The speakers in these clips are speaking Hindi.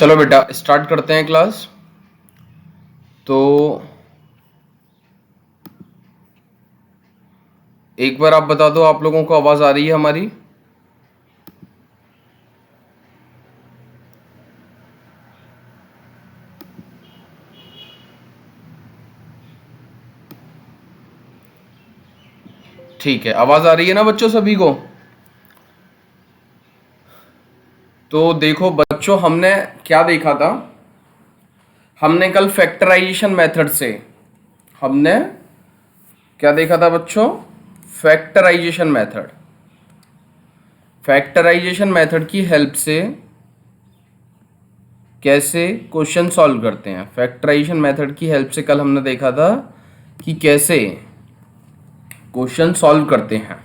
चलो बेटा स्टार्ट करते हैं क्लास। तो एक बार आप बता दो, आप लोगों को आवाज आ रही है हमारी? ठीक है, आवाज आ रही है ना बच्चों सभी को? तो देखो बच्चों, हमने क्या देखा था? हमने कल फैक्टराइजेशन मेथड से हमने क्या देखा था बच्चों? Factorisation method. फैक्टराइजेशन मेथड की हेल्प से कैसे क्वेश्चन सॉल्व करते हैं। फैक्टराइजेशन मेथड की हेल्प से कल हमने देखा था कि कैसे क्वेश्चन सॉल्व करते हैं।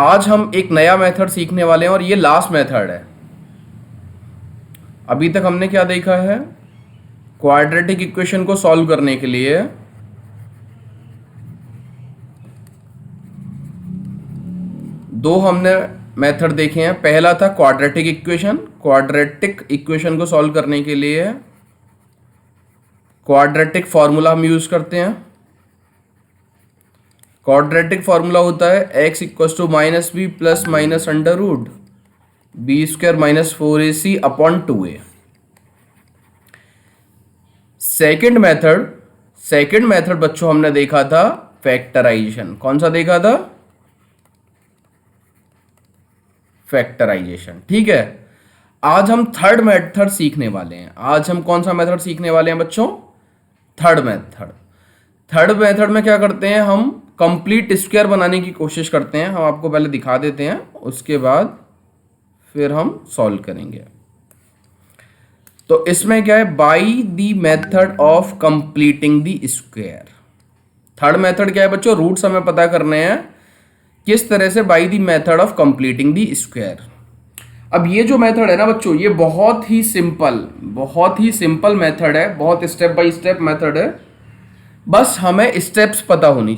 आज हम एक नया मेथड सीखने वाले हैं और ये लास्ट मेथड है। अभी तक हमने क्या देखा है? क्वाड्रेटिक इक्वेशन को सॉल्व करने के लिए दो हमने मेथड देखे हैं। पहला था क्वाड्रेटिक इक्वेशन। क्वाड्रेटिक इक्वेशन को सॉल्व करने के लिए क्वाड्रेटिक फॉर्मूला हम यूज करते हैं। क्वाड्रेटिक फॉर्मूला होता है x equals to minus B plus minus under root B square minus 4ac upon 2a। Second method बच्चों हमने देखा था फैक्टराइजेशन। कौन सा देखा था? फैक्टराइजेशन। ठीक है, आज हम थर्ड मेथड सीखने वाले हैं। आज हम कौन सा मेथड सीखने वाले हैं बच्चों? थर्ड मेथड में क्या करते हैं? हम कंप्लीट स्क्वायर बनाने की कोशिश करते हैं। हम आपको पहले दिखा देते हैं, उसके बाद फिर हम सॉल्व करेंगे। तो इसमें क्या है? By the method of completing the square. Third method क्या है बच्चों? रूट्स हमें पता करने हैं किस तरह से, by the method of completing the square. अब ये जो मेथड है ना बच्चों, ये बहुत ही सिंपल मेथड है, बहुत स्टेप बाय स्टेप मेथड है। बस हमें स्टेप्स पता होनी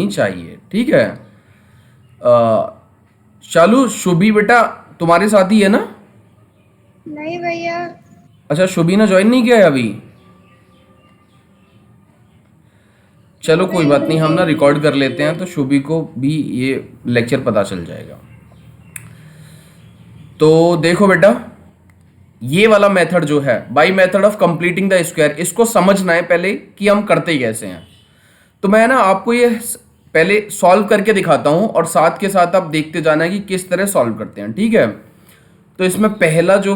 चाहिए। ठीक है, चलो शुभी बेटा तुम्हारे साथ ही है ना? नहीं भैया। अच्छा, शुभी ने ज्वाइन नहीं किया है अभी? चलो कोई बात नहीं, हम ना रिकॉर्ड कर लेते हैं तो शुभी को भी ये लेक्चर पता चल जाएगा। तो देखो बेटा, ये वाला मेथड जो है by method of completing the square, इसको समझना है पहले कि हम करते कैसे हैं। तो मैं ना आपको ये पहले सॉल्व करके दिखाता हूं और साथ के साथ आप देखते जाना कि किस तरह सॉल्व करते हैं। ठीक है, तो इसमें पहला जो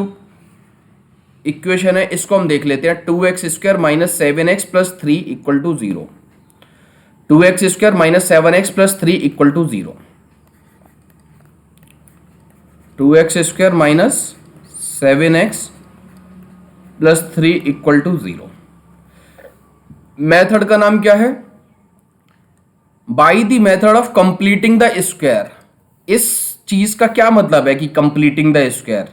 इक्वेशन है इसको हम देख लेते हैं। 2x square minus 7x plus 3 equal to 0। 2x square minus 7x plus 3 equal to 0। 2x square minus 7x plus 3 equal to 0। Method का नाम क्या है? By the method of completing the square. इस चीज का क्या मतलब है कि completing the square?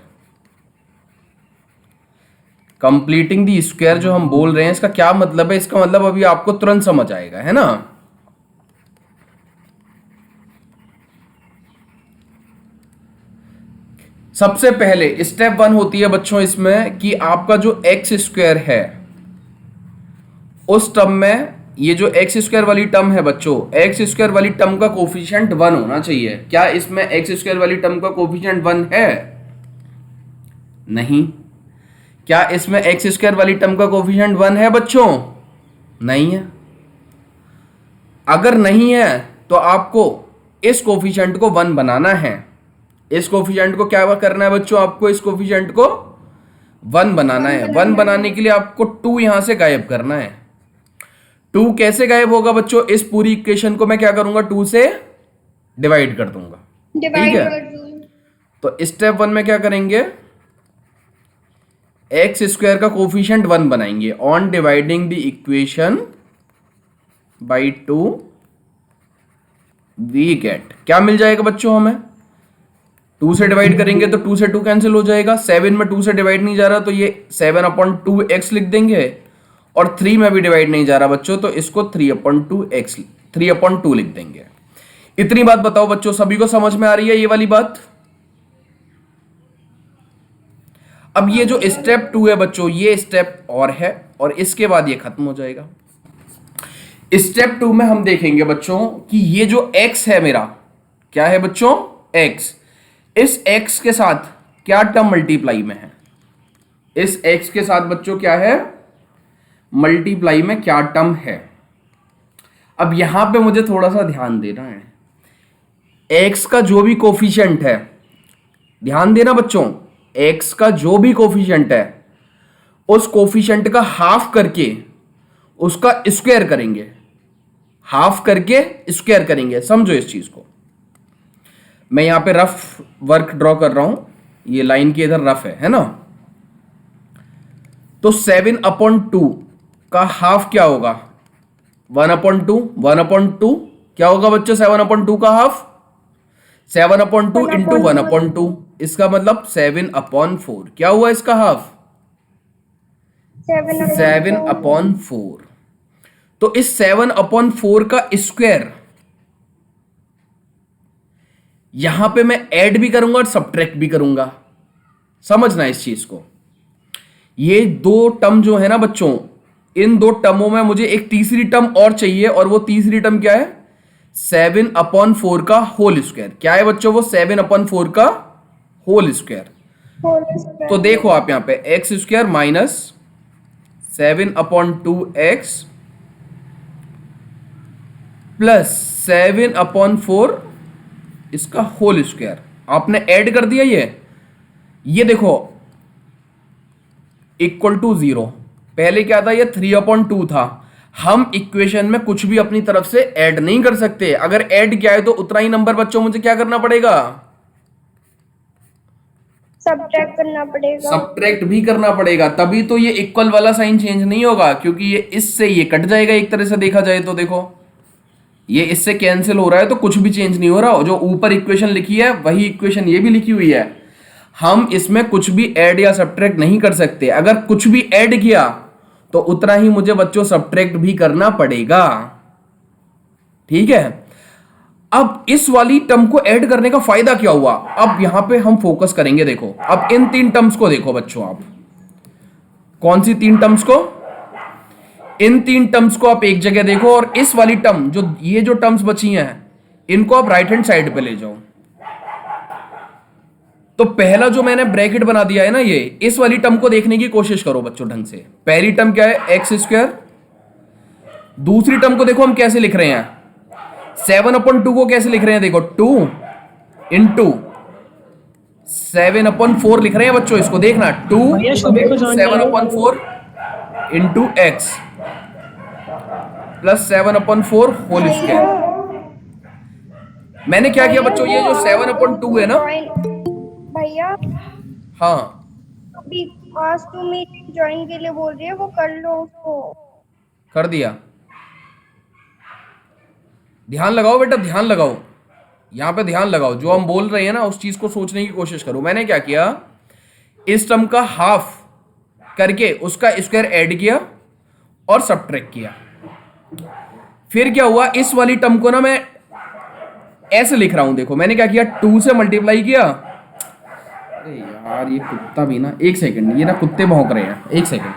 Completing the square जो हम बोल रहे हैं, इसका क्या मतलब है? इसका मतलब अभी आपको तुरंत समझ आएगा, है ना? सबसे पहले स्टेप 1 होती है बच्चों इसमें कि आपका जो एक्स स्क्वायर है उस टर्म में, ये जो एक्स स्क्वायर वाली टर्म है बच्चों, एक्स स्क्वायर वाली टर्म का कोफिशिएंट 1 होना चाहिए। क्या इसमें एक्स स्क्वायर वाली टर्म का कोफिशिएंट 1 है? नहीं। क्या इसमें एक्स स्क्वायर वाली टर्म का कोफिशिएंट 1 है बच्चों? नहीं है। अगर नहीं है तो आपको इस कोफिशिएंट को 1 बनाना है। इस कोफिशिएंट को क्या करना है बच्चों? आपको इस कोफिशिएंट को 1 बनाना है। 1 बनाने के लिए आपको 2 यहां से गायब करना है। 2 कैसे गायब होगा बच्चों? इस पूरी इक्वेशन को मैं क्या करूंगा? 2 से डिवाइड कर दूंगा। ठीक है, तो स्टेप 1 में क्या करेंगे? एक्स स्क्वायर का कोफिशिएंट 1 बनाएंगे। On dividing the equation by 2 we get, क्या मिल जाएगा बच्चों हमें? 2 से डिवाइड करेंगे तो 2 से 2 कैंसिल हो जाएगा। 7 में 2 से डिवाइड नहीं जा रहा तो ये 7 अपॉन 2x लिख देंगे, और 3 में भी डिवाइड नहीं जा रहा बच्चों तो इसको 3 अपॉन 2 लिख देंगे। इतनी बात बताओ बच्चों, सभी को समझ में आ रही है ये वाली बात? अब ये जो स्टेप 2 है बच्चों, ये स्टेप और है और इसके बाद ये खत्म हो जाएगा। स्टेप 2 में हम देखेंगे बच्चों कि ये जो x है मेरा, क्या है बच्चों, x, इस x के साथ क्या टर्म मल्टीप्लाई में है, इस x के साथ बच्चों क्या है, मल्टीप्लाई में क्या टर्म है। अब यहां पे मुझे थोड़ा सा ध्यान देना है, x का जो भी कोफिशिएंट है, ध्यान देना बच्चों, x का जो भी कोफिशिएंट है उस कोफिशिएंट का हाफ करके उसका स्क्वायर करेंगे, हाफ करके स्क्वायर करेंगे। समझो इस चीज को, मैं यहां पे रफ वर्क ड्रॉ कर रहा हूं, ये लाइन की इधर रफ है ना। तो 7/2 का हाफ क्या होगा, 1/2, 1/2 क्या होगा बच्चों, 7/2 का हाफ 7/2 इंटू 1/2, इसका मतलब 7/4। क्या हुआ इसका हाफ, 7/4। तो इस 7/4 का स्क्वायर यहां पे मैं ऐड भी करूंगा और सब्ट्रैक्ट भी करूंगा। समझना इस चीज को, ये दो टर्म जो है ना बच्चों, इन दो टर्मों में मुझे एक तीसरी टर्म और चाहिए, और वो तीसरी टर्म क्या है, 7/4 का होल स्क्वायर। क्या है बच्चों वो, 7/4 का होल स्क्वायर। तो देखो आप यहां पे x square minus 7/2x plus 7/4 इसका होल स्क्वायर आपने ऐड कर दिया। ये देखो इक्वल टू 0, पहले क्या था, ये 3/2 था। हम इक्वेशन में कुछ भी अपनी तरफ से ऐड नहीं कर सकते, अगर ऐड किया है तो उतना ही नंबर बच्चों मुझे क्या करना पड़ेगा, सब्ट्रैक्ट करना पड़ेगा, सब्ट्रैक्ट भी करना पड़ेगा, तभी तो ये इक्वल वाला साइन चेंज नहीं होगा, क्योंकि ये इससे ये कट जाएगा एक तरह से देखा जाए तो। देखो ये इससे कैंसिल हो रहा है तो कुछ भी चेंज नहीं हो रहा, जो ऊपर इक्वेशन लिखी है वही इक्वेशन ये भी लिखी हुई है। हम इसमें कुछ भी ऐड या सब्ट्रैक्ट नहीं कर सकते, अगर कुछ भी ऐड किया तो उतना ही मुझे बच्चों सब्ट्रैक्ट भी करना पड़ेगा। ठीक है, अब इस वाली टर्म को ऐड करने का फायदा क्या हुआ, अब यहां पे हम फोकस करेंगे। देखो अब इन तीन टर्म्स को देखो बच्चों, आप कौन सी तीन टर्म्स को, इन तीन टर्म्स को आप एक जगह देखो, और इस वाली टर्म जो ये जो टर्म्स बची हैं इनको आप राइट हैंड साइड पे ले जाओ। तो पहला जो मैंने ब्रैकेट बना दिया है ना, ये इस वाली टर्म को देखने की कोशिश करो बच्चों ढंग से। पहली टर्म क्या है, एक्स स्क्वायर। दूसरी टर्म को देखो हम कैसे लिख रहे हैं, 7/2 को कैसे लिख रहे हैं, देखो 2 इंटू 7/4 लिख रहे हैं बच्चों, इसको देखना 2 7/4 into x plus 7/4 whole square. मैंने क्या किया बच्चों, ये जो 7/2 है ना, भैया हाँ अभी आज तुम मीटिंग ज्वाइन के लिए बोल रही है, वो कर लो उसको। कर दिया। ध्यान लगाओ बेटा, ध्यान लगाओ, यहां पे ध्यान लगाओ, जो हम बोल रहे हैं ना उस चीज को सोचने की कोशिश करो। मैंने क्या किया, इस टर्म का हाफ करके उसका स्क्वायर ऐड किया और सब्ट्रैक्ट किया। फिर क्या हुआ, इस वाली टर्म को ना मैं ऐसे लिख रहा हूं, देखो मैंने क्या किया, 2 से मल्टीप्लाई किया। अरे यार ये कुत्ता भी ना, एक सेकंड, ये ना कुत्ते भौंक रहे हैं, एक सेकंड।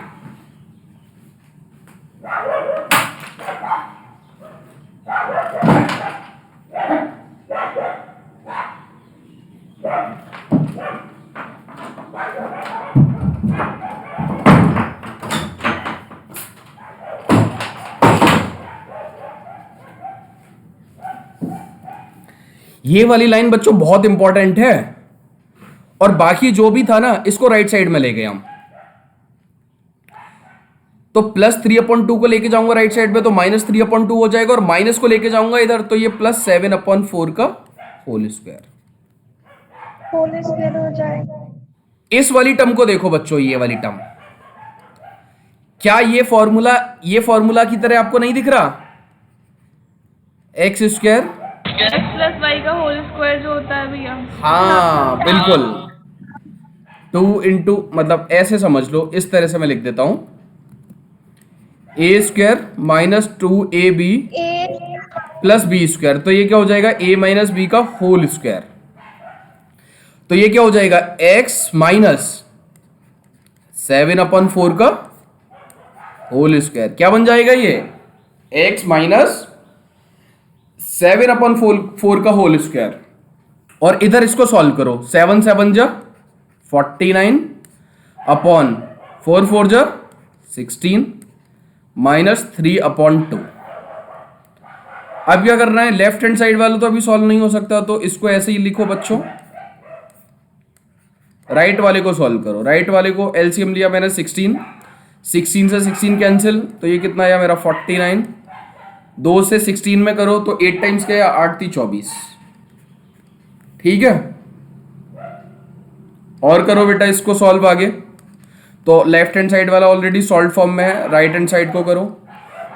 ये वाली लाइन बच्चों बहुत इंपॉर्टेंट है, और बाकी जो भी था ना इसको राइट साइड में ले गए हम। तो प्लस 3/2 को लेके जाऊंगा राइट साइड पे तो माइनस 3/2 हो जाएगा, और माइनस को लेके जाऊंगा इधर तो ये प्लस 7/4 का होल स्क्वायर हो जाएगा। इस वाली टर्म को देखो बच्चों, ये वाली टर्म, क्या ये फॉर्मूला की तरह आपको नहीं दिख रहा, x square x plus y का होल स्क्वायर जो होता है भैया। हाँ बिल्कुल, 2 इंटू मतलब ऐसे समझ लो, इस तरह से मैं लिख देता हूं, a square minus 2ab plus b square. तो ये क्या हो जाएगा, a माइनस बी का होल स्क्वायर। तो ये क्या हो जाएगा, x माइनस 7/4 का होल स्क्वायर। क्या बन जाएगा ये? x माइनस 7/4 का होल स्क्वायर। और इधर इसको सॉल्व करो। 7 7 जा 49 अपॉन 4 4 जा 16 माइनस 3/2। अब क्या करना है? लेफ्ट हैंड साइड वाला तो अभी सॉल्व नहीं हो सकता, तो इसको ऐसे ही लिखो बच्चों। राइट वाले को सॉल्व करो। राइट वाले को एलसीएम लिया मैंने 16 से 16 कैंसिल, तो ये कितना आया मेरा 49। 2 से 16 में करो तो 8 टाइम्स क्या है? 8 3 24। ठीक है, और करो बेटा इसको सॉल्व आगे। तो लेफ्ट हैंड साइड वाला ऑलरेडी सॉल्व फॉर्म में है, राइट हैंड साइड को करो।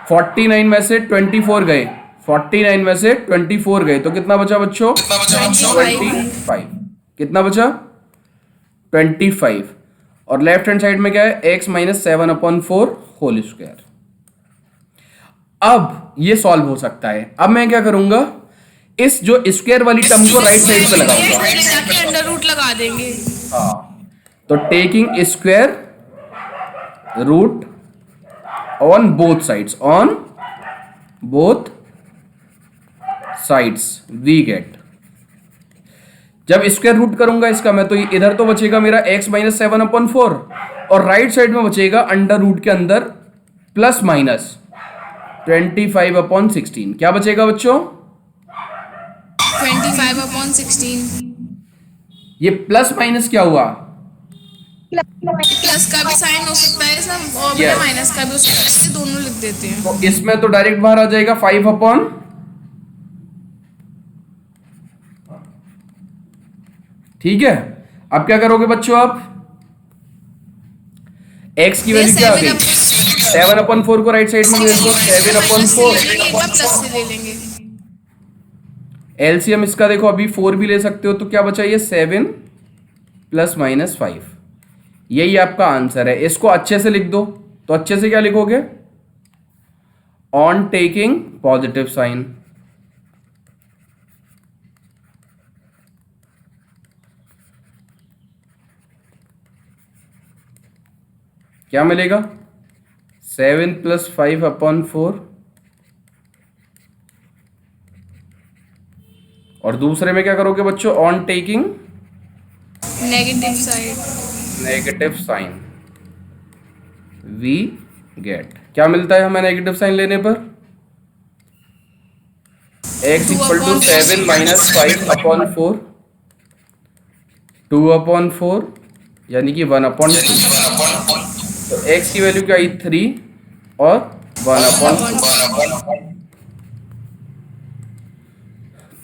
49 में से 24 गए, 49 में से 24 गए तो कितना बचा बच्चों? 25। कितना बचा? 25। और लेफ्ट हैंड साइड में क्या है? x minus 7/4 whole square. अब ये सॉल्व हो सकता है। अब मैं क्या करूंगा? इस जो स्क्वायर वाली टर्म को राइट साइड पे लगाऊंगा, अंडर रूट लगा देंगे। हाँ, तो taking square root on both sides, on both sides we get. जब स्क्वायर रूट करूंगा इसका मैं, तो इधर तो बचेगा मेरा x माइनस 7/4 और राइट साइड में बचेगा अंडर रूट के अंदर प्लस माइनस 25/16। क्या बचेगा बच्चों? 25/16। ये प्लस माइनस क्या हुआ? प्लस का भी साइन हो सकता है सब, और Yes. माइनस का भी हो सकता है, इससे दोनों लिख देते हैं। तो इसमें तो डायरेक्ट बाहर आ जाएगा 5/। ठीक है, अब क्या करोगे बच्चों? आप x की वैल्यू क्या आ गई? 7/4 को राइट साइड में भेज दो। 7/4 एक बार प्लस से ले लेंगे। एलसीएम इसका देखो, अभी 4 भी ले सकते हो, तो क्या बचा? ये 7 प्लस माइनस 5। यही आपका आंसर है। इसको अच्छे से लिख दो। तो अच्छे से क्या लिखोगे? On taking positive sign. क्या मिलेगा? 7 प्लस 5/4। और दूसरे में क्या करोगे बच्चों? On taking negative side, negative sign we get. क्या मिलता है हमें नेगेटिव साइन लेने पर? x इक्वल टू 7 माइनस 5/4 2/4 यानी कि 1/2। तो x की वैल्यू क्या आई? 3 और 1/2।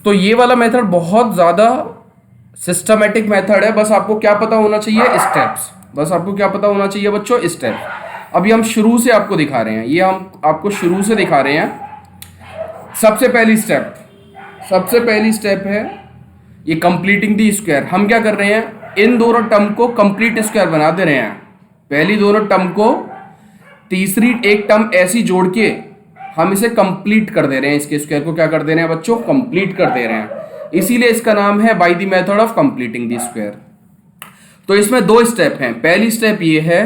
तो ये वाला मेथड बहुत ज्यादा सिस्टमेटिक मेथड है। बस आपको क्या पता होना चाहिए? स्टेप्स। बस आपको क्या पता होना चाहिए बच्चों? स्टेप्स। अभी हम शुरू से आपको दिखा रहे हैं, ये हम आपको शुरू से दिखा रहे हैं। सबसे पहली स्टेप है ये कंप्लीटिंग दी स्क्वायर। हम क्या कर रहे हैं? इन दोनों टर्म को कंप्लीट स्क्वायर बना दे रहे हैं। पहली दोनों टर्म को तीसरी एक टर्म ऐसी जोड़ के हम इसे कंप्लीट कर दे रहे हैं। इसके स्क्वायर को क्या कर दे रहे हैं बच्चों? कंप्लीट कर दे रहे हैं। इसीलिए इसका नाम है by the method of completing the square. तो इसमें 2 स्टेप हैं। पहली स्टेप ये है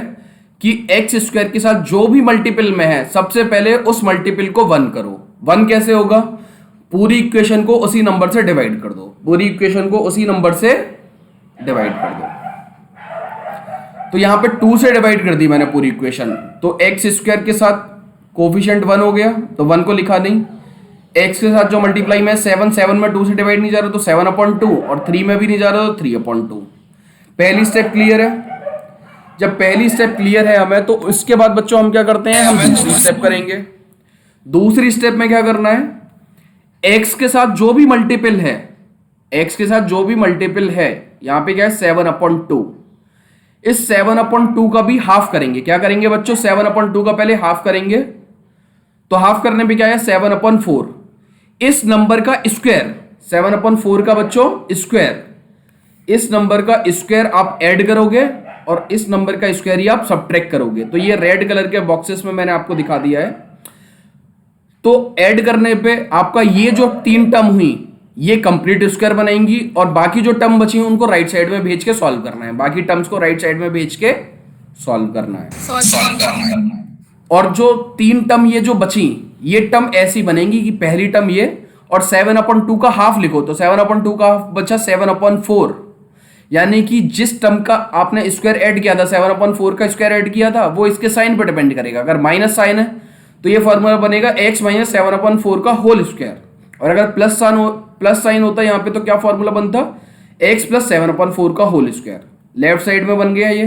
कि एक्स स्क्वायर के साथ जो भी मल्टीपल में है, सबसे पहले उस मल्टीपल को 1 करो। 1 कैसे होगा? पूरी इक्वेशन को उसी नंबर से डिवाइड कर दो। पूरी इक्वेशन को उसी नंबर से डिवाइड कर दो। तो यहां पे 2 से डिवाइड कर दी मैंने पूरी इक्वेशन, तो एक्स स्क्वायर के साथ कोफिशिएंट 1 हो गया, तो 1 को लिखा नहीं। एक्स के साथ जो मल्टीप्लाई में 7 में 2 से डिवाइड नहीं जा रहा, तो 7/2, और 3 में भी नहीं जा रहा, तो 3/2। पहली स्टेप क्लियर है। जब पहली स्टेप क्लियर है हमें, तो इसके बाद बच्चों हम क्या करते हैं? हम दूसरी स्टेप करेंगे। दूसरी स्टेप में क्या करना है? एक्स के साथ जो भी मल्टीपल है, एक्स के साथ जो भी मल्टीपल है, यहां पे क्या है? 7/2। इस 7/2 का भी हाफ करेंगे। क्या करेंगे बच्चों? 7/2 का पहले हाफ करेंगे। तो हाफ करने पे क्या है? 7/4। इस नंबर का स्क्वायर, 7/4 का बच्चों स्क्वायर, इस नंबर का स्क्वायर आप ऐड करोगे और इस नंबर का स्क्वायर ही आप सब्ट्रैक्ट करोगे। तो ये रेड कलर के बॉक्सेस में मैंने आपको दिखा दिया है। तो ऐड करने पे आपका ये जो 3 टर्म हुई, ये कंप्लीट स्क्वायर बनाएंगी, और बाकी जो टर्म बची हैं उनको राइट साइड में भेज के सॉल्व करना है। बाकी टर्म्स को राइट साइड में भेज के सॉल्व करना है। सॉल्व। और जो 3 टर्म ये जो बची, ये टर्म ऐसी बनेंगी कि पहली टर्म ये और 7/2 का हाफ लिखो, तो 7/2 का हाफ बचा 7/4, यानी कि जिस टर्म का आपने स्क्वायर ऐड किया था, 7/4 का स्क्वायर ऐड किया था, वो इसके साइन पर डिपेंड करेगा। अगर माइनस साइन है तो ये फॉर्मूला बनेगा x माइनस 7/4 का होल स्क्वायर, और अगर प्लस साइन होता है यहाँ पे तो क्या फॉर्मूला बनता, x प्लस 7/4 का होल स्क्वायर। लेफ्ट साइड में बन गया ये।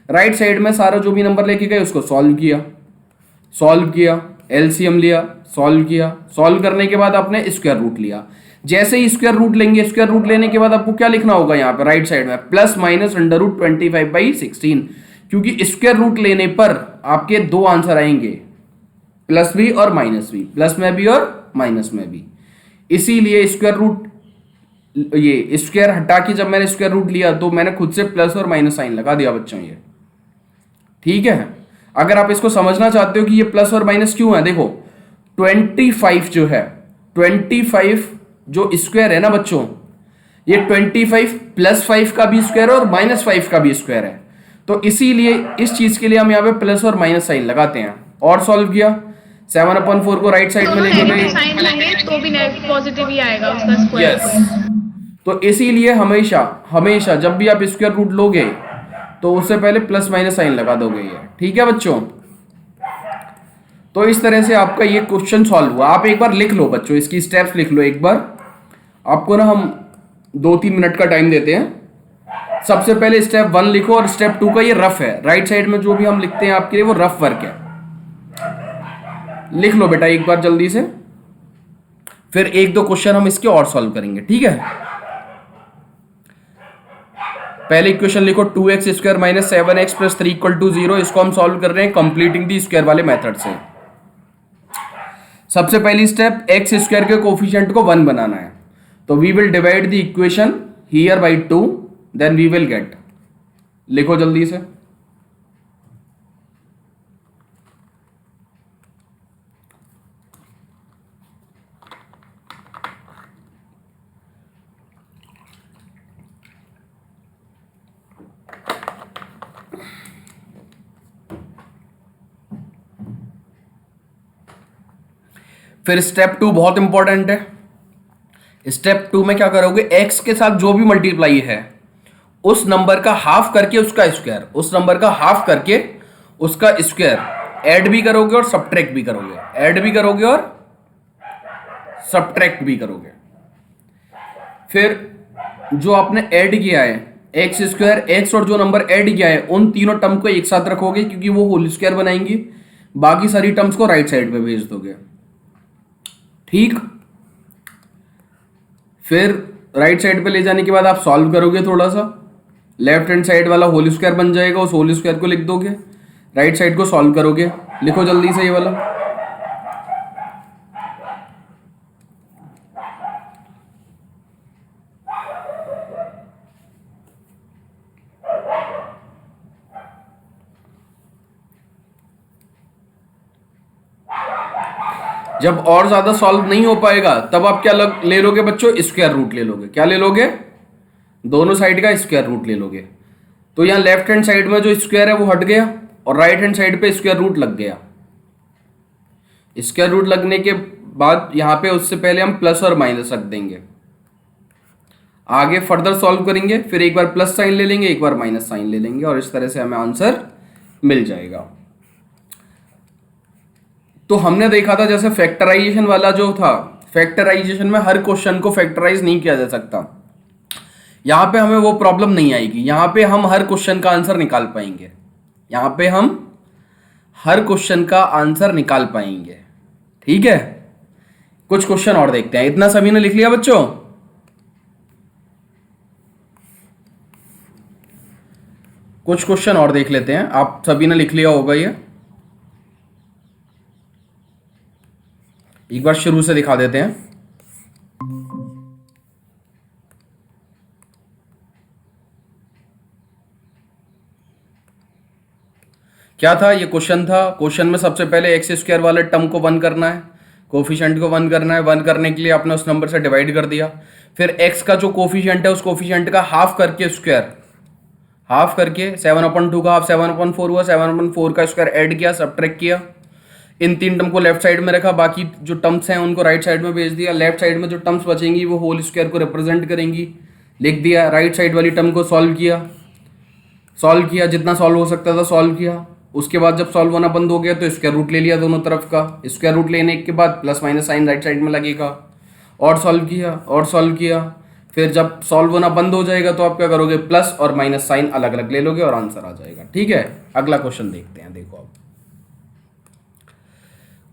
राइट साइड में सारा जो भी नंबर लेके गए उसको सॉल्व किया, एलसीएम लिया, सॉल्व करने के बाद आपने स्क्वायर रूट लिया। जैसे ही स्क्वायर रूट लेंगे, स्क्वायर रूट लेने के बाद आपको क्या लिखना होगा यहाँ पे राइट साइड में, प्लस माइनस √25/16, क्योंकि स्क्वायर रूट लेने पर आपके 2 आंसर आएंगे, प्लस भी और माइनस भी, प्लस में भी और माइनस में भी। इसीलिए स्क्वायर रूट, ये स्क्वायर हटा के जब मैंने स्क्वायर रूट लिया तो मैंने खुद से प्लस और माइनस साइन लगा दिया बच्चों ये। ठीक है, अगर आप इसको समझना चाहते हो कि ये प्लस और माइनस क्यों है, देखो 25 जो है, 25 जो स्क्वायर है ना बच्चों, ये 25 प्लस 5 का भी स्क्वायर है और माइनस 5 का भी स्क्वायर है, तो इसीलिए इस चीज के लिए हम यहाँ पे प्लस और माइनस साइन लगाते हैं। और सॉल्व किया, 7/4 को राइट साइड में लेके गए, साइन लेंगे तो भी पॉजिटिव ही आएगा उसका स्क्वायर। तो इसीलिए हमेशा जब भी आप स्क्वायर रूट लोगे तो उससे पहले प्लस माइनस साइन लगा दोगे ये। ठीक है बच्चों, तो इस तरह से आपका ये क्वेश्चन सॉल्व हुआ। आप एक बार लिख लो बच्चों, इसकी स्टेप्स लिख लो एक बार। आपको ना हम 2-3 मिनट का टाइम देते हैं। सबसे पहले स्टेप 1 लिखो, और स्टेप 2 का ये रफ है, राइट साइड में जो भी हम लिखते हैं आपके लिए वो रफ वर्क है। लिख लो बेटा एक बार जल्दी से, फिर 1-2 क्वेश्चन हम इसके और सॉल्व करेंगे। ठीक है, पहले इक्वेशन लिखो 2x² माइनस 7x प्लस 3 = 0। इसको हम सॉल्व कर रहे हैं कंप्लीटिंग दी स्क्वायर वाले मेथड से। सबसे पहली स्टेप, x² के कोफिशिएंट को 1 बनाना है, तो we will divide the equation here by 2, then we will get. लिखो जल्दी से। फिर स्टेप 2 बहुत इंपॉर्टेंट है। स्टेप 2 में क्या करोगे, x के साथ जो भी मल्टीप्लाई है उस नंबर का हाफ करके उसका स्क्वायर, उस नंबर का हाफ करके उसका स्क्वायर ऐड भी करोगे और सब्ट्रैक्ट भी करोगे, ऐड भी करोगे और सब्ट्रैक्ट भी करोगे। फिर जो आपने ऐड किया है x², x और जो नंबर ऐड किया है उन तीनों टर्म को एक साथ रखोगे क्योंकि वो होल स्क्वायर बनाएंगी। बाकी सारी टर्म्स को राइट साइड पे भेज दोगे। ठीक, फिर राइट साइड पे ले जाने के बाद आप सॉल्व करोगे थोड़ा सा, लेफ्ट हैंड साइड वाला होल स्क्वायर बन जाएगा, उस होल स्क्वायर को लिख दोगे, राइट साइड को सॉल्व करोगे। लिखो जल्दी से ये वाला। जब और ज्यादा सॉल्व नहीं हो पाएगा तब आप क्या ले लोगे बच्चों, स्क्वायर रूट ले लोगे। क्या ले लोगे, दोनों साइड का स्क्वायर रूट ले लोगे। तो यहां लेफ्ट हैंड साइड में जो स्क्वायर है वो हट गया और राइट हैंड साइड पे स्क्वायर रूट लग गया। स्क्वायर रूट लगने के बाद यहां पे उससे पहले हम प्लस और माइनस रख देंगे। आगे फर्दर सॉल्व करेंगे, फिर एक बार प्लस साइन ले लेंगे, एक बार माइनस साइन ले लेंगे, और इस तरह से हमें आंसर मिल जाएगा। तो हमने देखा था जैसे फैक्टराइजेशन वाला जो था, फैक्टराइजेशन में हर क्वेश्चन को फैक्टराइज नहीं किया जा सकता। यहां पे हमें वो प्रॉब्लम नहीं आएगी, यहां पे हम हर क्वेश्चन का आंसर निकाल पाएंगे, यहां पे हम हर क्वेश्चन का आंसर निकाल पाएंगे। ठीक है, कुछ क्वेश्चन और देखते हैं। इतना सभी ने लिख लिया बच्चों? कुछ क्वेश्चन और देख लेते हैं। आप सभी ने लिख लिया होगा ये, एक बार शुरू से दिखा देते हैं। क्या था ये क्वेश्चन था, क्वेश्चन में सबसे पहले x² वाले टर्म को 1 करना है, कोफिशिएंट को 1 करना है। 1 करने के लिए आपने उस नंबर से डिवाइड कर दिया। फिर x का जो कोफिशिएंट है उस कोफिशिएंट का हाफ करके स्क्वायर, हाफ करके 7/2 का हाफ 7/4 हुआ, 7/4 का स्क्वायर ऐड किया, सब्ट्रैक्ट किया, इन 3 टर्म को लेफ्ट साइड में रखा, बाकी जो टर्म्स हैं उनको राइट साइड में भेज दिया। लेफ्ट साइड में जो टर्म्स बचेंगी वो होल स्क्वायर को रिप्रेजेंट करेंगी, लिख दिया। राइट साइड वाली टर्म को सॉल्व किया, जितना सॉल्व हो सकता था सॉल्व किया। उसके बाद जब सॉल्व होना बंद हो गया तो स्क्वायर रूट ले लिया दोनों तरफ का। स्क्वायर रूट लेने के बाद plus minus sign right side में लगेगा, और सॉल्व किया। फिर जब सॉल्व होना बंद हो जाएगा तो आप क्या करोगे, प्लस और माइनस साइन अलग अलग ले लोगे और आंसर आ जाएगा। ठीक है, अगला क्वेश्चन देखते हैं। देखो अब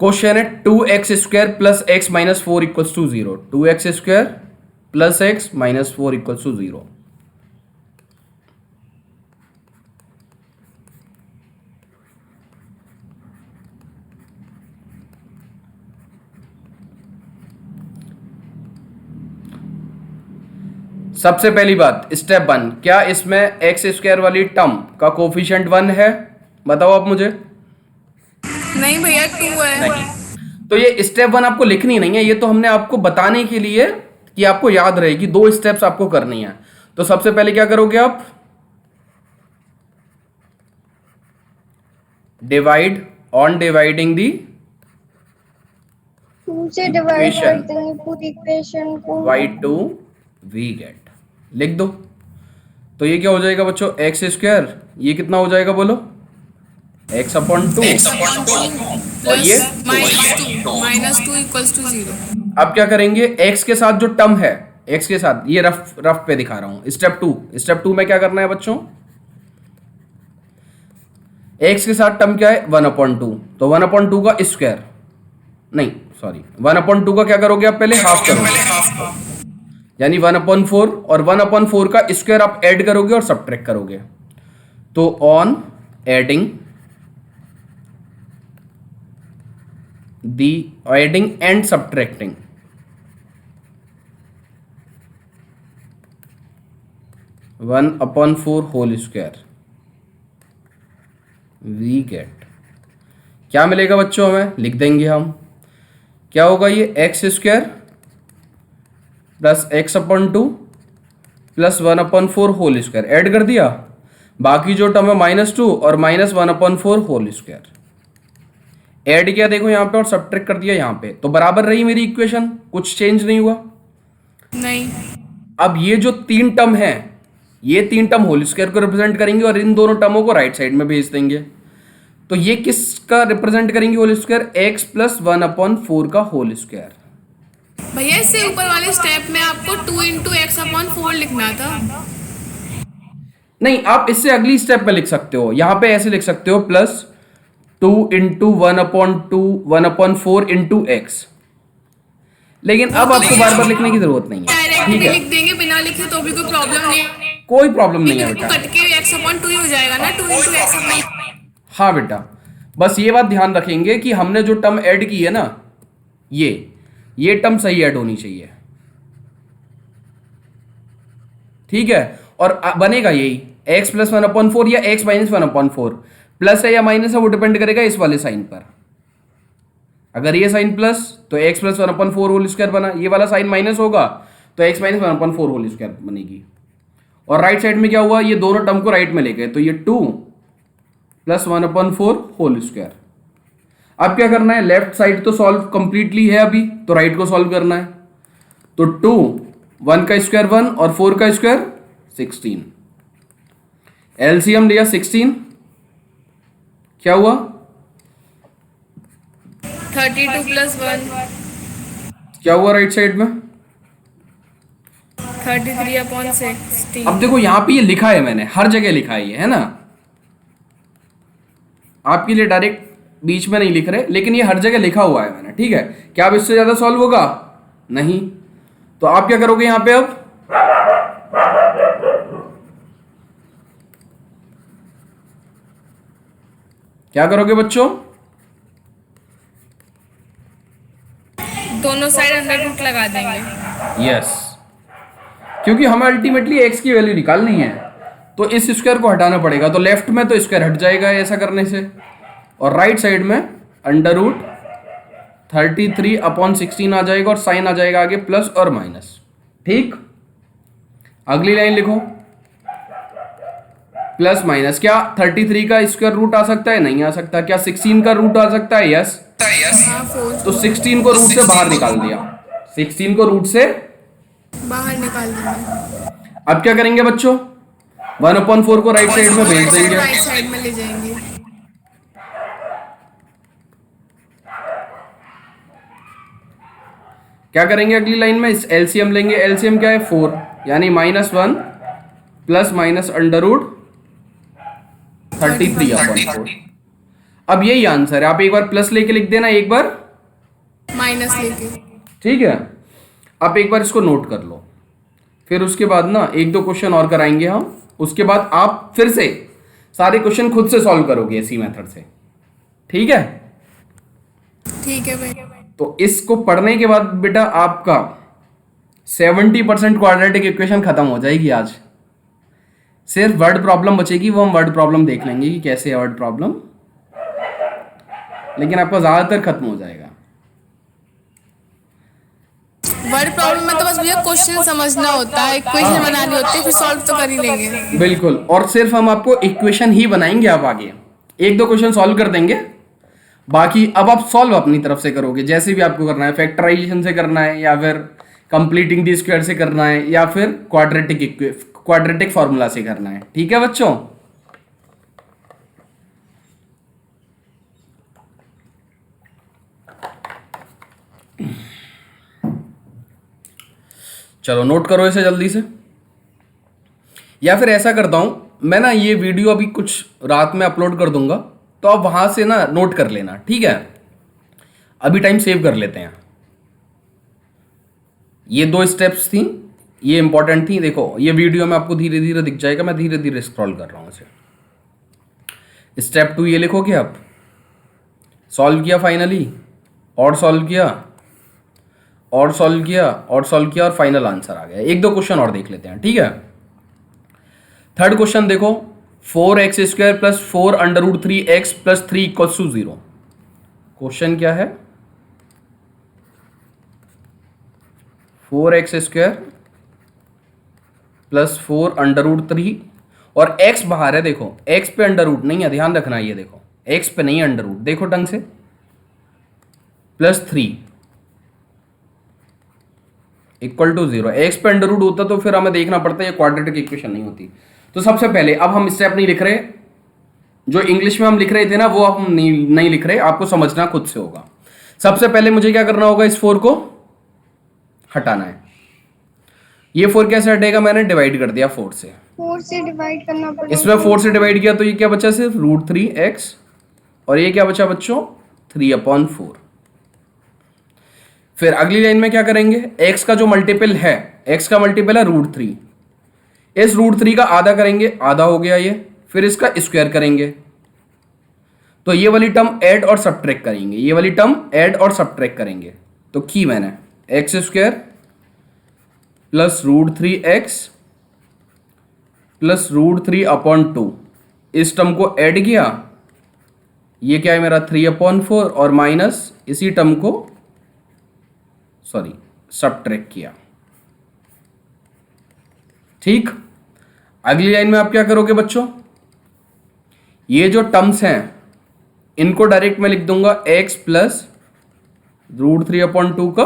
क्वेश्चन है 2x² plus x minus 4 equals to 0। 2x² plus x minus 4 equals to 0। सबसे पहली बात, स्टेप 1, क्या इसमें x² वाली टर्म का कोफिशिएंट 1 है? बताओ आप मुझे। नहीं भैया 2 है। नहीं, तो ये स्टेप 1 आपको लिखनी नहीं है, ये तो हमने आपको बताने के लिए कि आपको याद रहे कि 2 स्टेप्स आपको करनी है। तो सबसे पहले क्या करोगे आप, डिवाइड ऑन डिवाइडिंग दी 2 से डिवाइड इक्वेशन कर देंगे पूरी इक्वेशन को। y2 वी गेट, लिख दो। तो ये क्या हो जाएगा बच्चों, x², ये कितना हो जाएगा बोलो, x/2, और ये -2 इक्वल्स टू 0। अब क्या करेंगे, x के साथ जो टर्म है, x के साथ, ये रफ पे दिखा रहा हूं। स्टेप 2 में क्या करना है बच्चों, x के साथ टर्म क्या है 1/2, तो 1/2 का स्क्वायर, नहीं सॉरी 1/2 का क्या करोगे आप, पहले हाफ करोगे, यानी 1/4, और 1/4 का स्क्वायर आप ऐड करोगे और सब्ट्रैक्ट करोगे। तो on adding and subtracting, one upon 4 whole square, we get, क्या मिलेगा बच्चों हमें, लिख देंगे हम। क्या होगा ये, x² plus x/2 plus 1/4 whole square, add कर दिया, बाकी जो टर्म है -2 और -1/4 होल स्क्वायर, ऐड किया देखो यहाँ पे, और सब्ट्रैक्ट कर दिया यहाँ पे। तो बराबर रही मेरी इक्वेशन, कुछ चेंज नहीं हुआ। नहीं, अब ये जो 3 टर्म है, ये 3 टर्म होल स्क्वायर को रिप्रेजेंट करेंगे और इन दोनों टर्मों को राइट साइड में भेज देंगे। तो ये किसका रिप्रेजेंट करेंगे होल स्क्वायर, x प्लस 1/4 का होल स्क्वायर। भैया इससे ऊपर वाले स्टेप में आपको 2 × x/4 लिखना था। नहीं, आप इससे अगली स्टेप में लिख सकते हो, यहां पे ऐसे लिख सकते हो, प्लस 2 × 1/4 × x। लेकिन अब आपको बार बार लिखने की जरूरत नहीं है, डायरेक्ट ठीक भी है, लिख देंगे, बिना लिखे तो भी कोई प्रॉब्लम नहीं है। कोई प्रॉब्लम नहीं है क्योंकि बेटा। कट के x/2 ही हो जाएगा ना, 2 × x/4। हाँ बेटा, बस ये बात ध्यान रखेंगे कि हमने जो टर्म ऐड की है ना, ये टर्म सही ऐड होनी चाहिए, ठीक है। और बनेगा यही x प्लस 1/4 या x माइनस 1/4, प्लस है या माइनस है वो डिपेंड करेगा इस वाले साइन पर। अगर ये साइन प्लस तो x प्लस 1/4 होल स्क्वायर बना, ये वाला साइन माइनस होगा तो x माइनस 1/4 होल स्क्वायर बनेगी। और राइट साइड में क्या हुआ, ये दोनों टर्म को राइट में ले गए, तो ये 2 प्लस 1/4 होल स्क्वायर। अब क्या करना है, लेफ्ट साइड तो सॉल्व कंप्लीटली है अभी, तो राइट को सॉल्व करना है। तो 2, 1 का स्क्वायर 1 और 4 का स्क्वायर 16, एलसीएम लिया 16, क्या हुआ 32 + 1 क्या हुआ राइट साइड में 33/16। अब देखो यहाँ पे ये लिखा है, मैंने हर जगह लिखा है ये, है ना, आपके लिए डायरेक्ट बीच में नहीं लिख रहे, लेकिन ये हर जगह लिखा हुआ है मैंने, ठीक है। क्या अब इससे ज्यादा सॉल्व होगा, नहीं। तो आप क्या करोगे यहाँ पे, अब क्या करोगे बच्चों, दोनों साइड अंडर रूट लगा देंगे। यस, क्योंकि हमें अल्टीमेटली एक्स की वैल्यू निकालनी है, तो इस स्क्वायर को हटाना पड़ेगा। तो लेफ्ट में तो स्क्वायर हट जाएगा ऐसा करने से, और राइट साइड में अंडर रूट 33/16 आ जाएगा, और साइन आ जाएगा आगे प्लस और माइनस, ठीक। अगली लाइन लिखो, प्लस माइनस, क्या 33 का स्क्वायर रूट आ सकता है? नहीं आ सकता। क्या 16 का रूट आ सकता है? यस। हाँ, 4 तो 16 को रूट से बाहर निकाल दिया, 16 को रूट से बाहर निकाल देंगे। अब क्या करेंगे बच्चों? 1/4 को राइट साइड में भेज देंगे। राइट साइड में ले जाएंगे। क्या करेंगे अगली लाइन में? इस एलसीएम लेंगे। एलसीएम क्या है? 4, यानी -1 प्लस माइनस अंडर रूट 33/4। अब यही आंसर है। आप एक बार प्लस लेके लिख देना, एक बार माइनस लेके। ठीक है। आप एक बार इसको नोट कर लो, फिर उसके बाद ना 1-2 क्वेश्चन और कराएंगे हम। उसके बाद आप फिर से सारे क्वेश्चन खुद से सॉल्व करोगे इसी मेथड से। ठीक है। ठीक है भाई। तो इसको पढ़ने के बाद बेटा आपका 70% क्वाड्रेटिक इक्वेशन खत्म हो जाएगी आज। सिर्फ वर्ड प्रॉब्लम बचेगी, वो हम वर्ड प्रॉब्लम देख लेंगे कि कैसे है वर्ड प्रॉब्लम, लेकिन आपका ज्यादातर खत्म हो जाएगा। वर्ड प्रॉब्लम में तो बस भैया क्वेश्चन समझना होता है, इक्वेशन बनानी होती है, फिर सॉल्व तो कर ही लेंगे। बिल्कुल। और सिर्फ हम आपको इक्वेशन ही बनाएंगे। आप आगे 1-2 क्वेश्चन सॉल्व कर देंगे, बाकी अब आप सॉल्व अपनी तरफ से करोगे, जैसे भी आपको करना है। फैक्टराइजेशन से करना है, या फिर कंप्लीटिंग दी स्क्वायर से करना है, या फिर क्वाड्रेटिक फॉर्मूला से करना है। ठीक है बच्चों। चलो नोट करो इसे जल्दी से, या फिर ऐसा करता हूं मैं ना, ये वीडियो अभी कुछ रात में अपलोड कर दूंगा, तो आप वहां से ना नोट कर लेना। ठीक है। अभी टाइम सेव कर लेते हैं। ये 2 स्टेप्स थी, ये इंपॉर्टेंट थी। देखो ये वीडियो में आपको धीरे धीरे दिख जाएगा, मैं धीरे धीरे स्क्रॉल कर रहा हूं इसे। स्टेप 2 ये लिखोगे आप, सॉल्व किया फाइनली, और सॉल्व किया, और सॉल्व किया, और सॉल्व किया, और फाइनल आंसर आ गया। 1-2 क्वेश्चन और देख लेते हैं। ठीक है। थर्ड क्वेश्चन देखो, 4x² plus 4 under root 3x plus 3 equals to 0। Question क्या है? 4x² प्लस 4 अंडर रूट 3, और x बाहर है। देखो x पे अंडर रूट नहीं है, ध्यान रखना। ये देखो x पे नहीं अंडर रूट, देखो ढंग से, प्लस 3 इक्वल टू 0। एक्स पे अंडर रूट होता तो फिर हमें देखना पड़ता है, ये क्वाड्रेटिक इक्वेशन नहीं होती। तो सबसे पहले अब हम स्टेप नहीं लिख रहे, जो इंग्लिश में हम लिख रहे थे ना वो हम नहीं लिख रहे, आपको समझना खुद से होगा। सबसे पहले मुझे क्या करना होगा? इस 4 को हटाना है। ये 4 कैसे हटेगा? मैंने डिवाइड कर दिया 4 से। 4 से डिवाइड करना पड़ेगा। इसमें 4 से डिवाइड किया तो ये क्या बचा? सिर्फ √3x, और ये क्या बचा बच्चों? 3/4। फिर अगली लाइन में क्या करेंगे? x का जो मल्टीपल है, x का मल्टीपल है √3, इस √3 का आधा करेंगे, आधा हो गया ये। फिर इसका स्क्वायर करेंगे, तो ये वाली टर्म ऐड और सब्ट्रैक्ट करेंगे, ये वाली टर्म ऐड और सब्ट्रैक्ट करेंगे। तो की मैंने x² प्लस √3x प्लस √3/2, इस टर्म को ऐड किया, ये क्या है मेरा 3/4, और माइनस इसी टर्म को सब्ट्रैक्ट किया। ठीक। अगली लाइन में आप क्या करोगे बच्चों? ये जो टर्म्स हैं इनको डायरेक्ट मैं लिख दूंगा x प्लस √3/2 का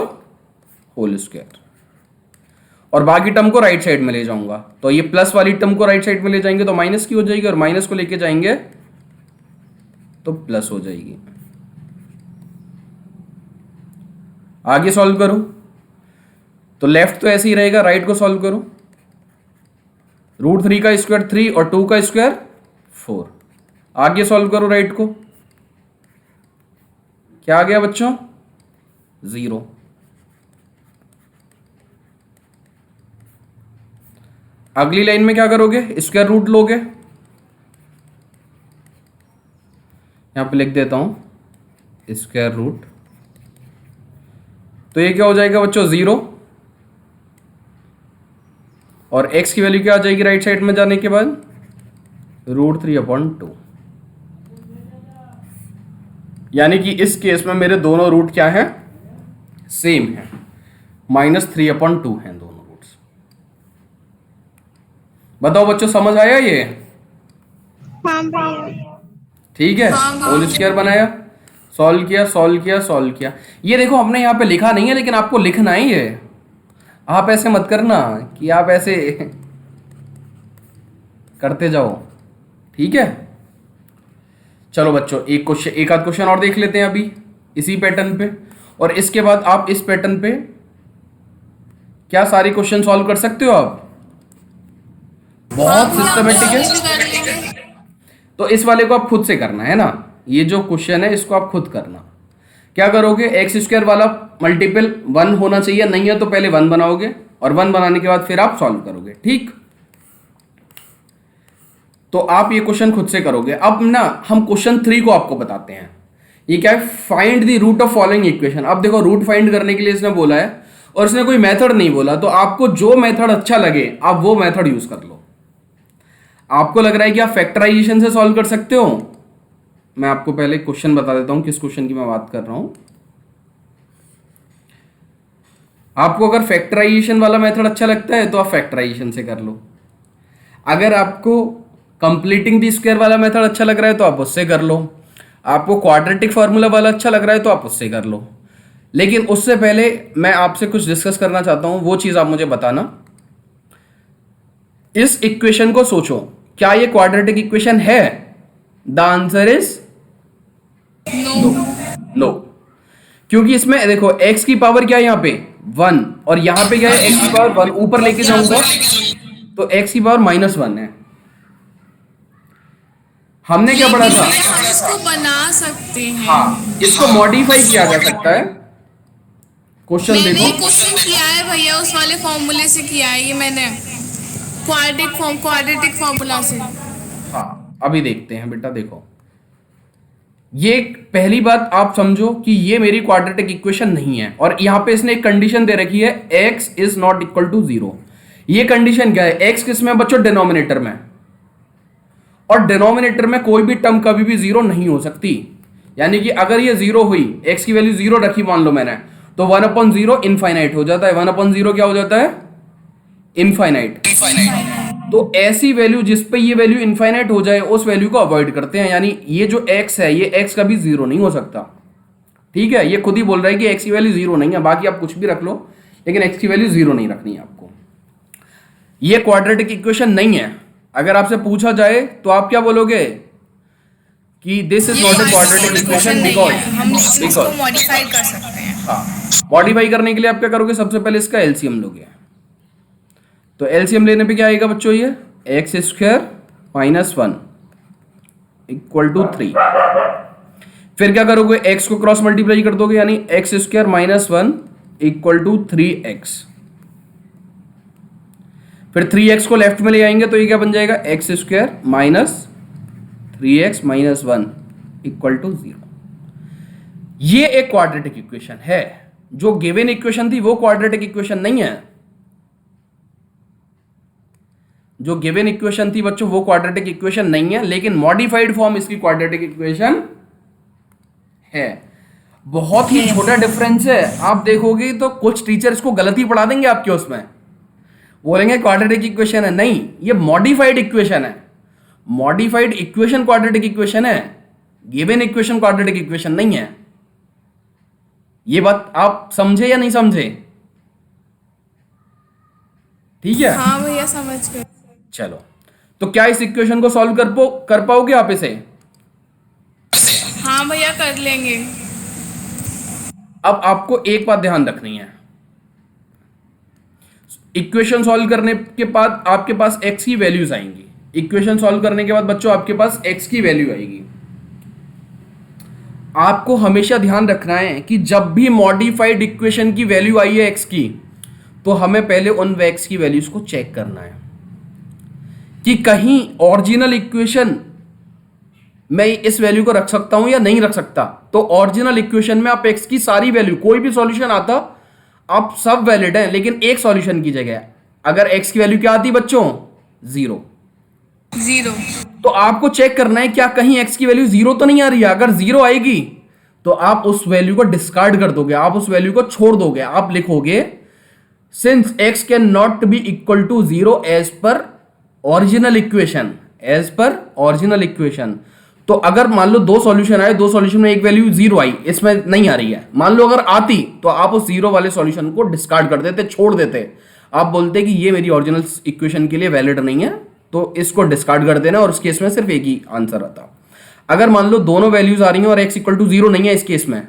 होल स्क्वायर, और बाकी टर्म को राइट साइड में ले जाऊंगा। तो ये प्लस वाली टर्म को राइट साइड में ले जाएंगे तो माइनस की हो जाएगी, और माइनस को लेके जाएंगे तो प्लस हो जाएगी। आगे सॉल्व करो तो लेफ्ट तो ऐसे ही रहेगा, राइट को सॉल्व करो। √3 का स्क्वायर 3 और 2 का स्क्वायर 4। आगे सॉल्व करो राइट को, क्या आ गया बच्चों? 0। अगली लाइन में क्या करोगे? स्क्वायर रूट लोगे, यहां पे लिख देता हूं स्क्वायर रूट, तो ये क्या हो जाएगा बच्चों? 0, और x की वैल्यू क्या आ जाएगी राइट साइड में जाने के बाद? √3/2। यानी कि इस केस में मेरे दोनों रूट क्या है? सेम है, -3/2 हैं दोनों रूट्स। बताओ बच्चों समझ आया ये? हाँ भैया। ठीक है, होल स्क्वायर बनाया, सॉल्व किया सॉल्व किया सॉल्व किया। ये देखो हमने यहाँ पे लिखा नहीं है, लेकिन आपको लिखना ही है। आप ऐसे मत करना कि आप ऐसे करते जाओ, ठीक है। चलो बच्चों, एक आध क्वेश्चन और देख लेते हैं अभी इसी पैटर्न पे, और इसके बाद आप इस पैटर्न पे क्या सारे क्वेश्चन सॉल्व कर सकते हो आप? बहुत सिस्टमेटिक है। तो इस वाले को आप खुद से करना है ना, ये जो क्वेश्चन है इसको आप खुद करना। क्या करोगे, एक्स स्क्वायर वाला मल्टीपल 1 होना चाहिए, नहीं है तो पहले 1 बनाओगे, और 1 बनाने के बाद फिर आप सॉल्व करोगे, ठीक। तो आप ये क्वेश्चन खुद से करोगे। अब ना हम क्वेश्चन 3 को आपको बताते हैं। ये क्या है, find the root of following equation. अब देखो, रूट फाइंड करने के लिए इसने बोला है, और इसने कोई मेथड नहीं बोला, तो आपको जो मेथड अच्छा लगे आप वो मेथड यूज कर लो। आपको लग रहा है कि आप फैक्टराइजेशन से सॉल्व कर सकते हो, मैं आपको पहले क्वेश्चन बता देता हूं किस क्वेश्चन की मैं बात कर रहा हूं। आपको अगर फैक्टराइजेशन वाला मेथड अच्छा लगता है तो आप फैक्टराइजेशन से कर लो। अगर आपको कंप्लीटिंग द स्क्वायर वाला मेथड अच्छा लग रहा है तो आप उससे कर लो। आपको क्वाड्रेटिक फार्मूला वाला अच्छा लग रहा है तो आप उससे कर लो। लेकिन उससे पहले मैं आपसे कुछ डिस्कस करना चाहता हूं, वो चीज आप मुझे बताना। इस इक्वेशन को सोचो, क्या ये क्वाड्रेटिक इक्वेशन है? The answer is no. क्योंकि इसमें देखो x की पावर क्या है यहाँ पे 1, और यहां पे क्या है x की पावर 1, ऊपर लेके जाऊंगा तो x की पावर -1 है। हमने क्या पढ़ा था? हम इसको बना सकते हैं। हाँ, इसको मॉडिफाई किया जा सकता है। क्वेश्चन मैंने देखो, क्वेश्चन किया है भैया, उस वाले फॉर्मूले से किया है ये मैंने, क्वाड्रेटिक फॉर्मूला से। हाँ अभी देखते हैं बेटा। देखो, ये पहली बात आप समझो कि ये मेरी क्वाड्रेटिक इक्वेशन नहीं है, और यहां पे इसने एक कंडीशन दे रखी है, x is not equal to 0। ये कंडीशन क्या है? x किस में बच्चों? डिनोमिनेटर में, और डिनोमिनेटर में कोई भी टर्म कभी भी 0 नहीं हो सकती। यानी कि अगर ये 0 हुई, x की वैल्यू 0 रखी मान लो मैंने, तो 1/0 इनफाइनाइट हो जाता है। 1/0 क्या हो जाता है? इनफाइनाइट। तो ऐसी वैल्यू जिस पे ये वैल्यू इनफाइनाइट हो जाए उस वैल्यू को अवॉइड करते हैं। यानी ये जो x है, ये x कभी 0 नहीं हो सकता, ठीक है। ये खुद ही बोल रहा है कि x की वैल्यू 0 नहीं है, बाकी आप कुछ भी रख लो, लेकिन x की वैल्यू 0 नहीं रखनी है आपको। ये क्वाड्रेटिक इक्वेशन नहीं है। अगर आपसे पूछा जाए तो आप क्या बोलोगे कि this is not a quadratic equation हम इसको बिकॉज मॉडिफाई कर सकते हैं। हाँ, मॉडिफाई करने के लिए आप क्या करोगे? सबसे पहले इसका एलसीएम लोगे। तो एलसीएम लेने पे क्या आएगा बच्चों? ये एक्स स्क्वायर -1 इक्वल टू 3। फिर क्या करोगे? एक्स को क्रॉस मल्टीप्लाई कर दोगे, यानी x square -1 equal to 3x। फिर 3x को लेफ्ट में ले आएंगे तो ये क्या बन जाएगा? X square -3x -1 equal to 0। ये एक क्वाड्रेटिक इक्वेशन है। जो गिवन इक्वेशन थी वो क्वाड्रेटिक इक्वेशन नहीं है। जो गिवन इक्वेशन थी बच्चों वो क्वाड्रेटिक इक्वेशन नहीं है, लेकिन मॉडिफाइड फॉर्म इसकी क्वाड्रेटिक इक्वेशन है। बहुत ही छोटा डिफरेंस है। आप देखोगे तो कुछ टीचर्स को गलत ही पढ़ा देंगे आपके, उसमें बोलेंगे क्वाड्रेटिक इक्वेशन है। नहीं, ये मॉडिफाइड इक्वेशन है। मॉडिफाइड इक्वेशन क्वाड्रेटिक इक्वेशन है, गिवन इक्वेशन क्वाड्रेटिक इक्वेशन नहीं है। ये बात आप समझे या नहीं समझे? ठीक है, हाँ भैया समझ गए। चलो, तो क्या इस इक्वेशन को सॉल्व कर पाओगे आप इसे? हाँ भैया कर लेंगे। अब आपको एक बात ध्यान रखनी है, इक्वेशन सॉल्व करने के बाद आपके पास x की वैल्यूज आएंगी। इक्वेशन सॉल्व करने के बाद बच्चों आपके पास x की वैल्यू आएगी। आपको हमेशा ध्यान रखना है कि जब भी मॉडिफाइड इक्वेशन की वैल्यू आई है x की, तो हमें पहले उन x की वैल्यूज को चेक करना है कि कहीं ओरिजिनल इक्वेशन मैं इस वैल्यू को रख सकता हूं या नहीं रख सकता। तो ओरिजिनल इक्वेशन में आप x की सारी वैल्यू, कोई भी सॉल्यूशन आता आप सब वैलिड है, लेकिन एक सॉल्यूशन की जगह अगर x की वैल्यू क्या आती बच्चों? 0। तो आपको चेक करना है क्या कहीं x की वैल्यू 0 तो नहीं आ रही है। अगर 0 आएगी तो आप उस वैल्यू को डिस्कार्ड कर दोगे, आप उस वैल्यू को छोड़ दोगे। आप लिखोगे since x can not be equal to 0 as per original equation, as per original equation. तो अगर मान लो दो सॉल्यूशन आए, दो सॉल्यूशन में एक वैल्यू जीरो आई, इसमें नहीं आ रही है, मान लो अगर आती तो आप उस जीरो वाले सॉल्यूशन को डिस्कार्ड कर देते, छोड़ देते। आप बोलते कि ये मेरी ओरिजिनल इक्वेशन के लिए वैलिड नहीं है, तो इसको डिस्कार्ड कर देना और उस केस में सिर्फ एक ही आंसर आता। अगर मान लो दोनों वैल्यूज आ रही हैं और x इक्वल टू जीरो नहीं है इस केस में,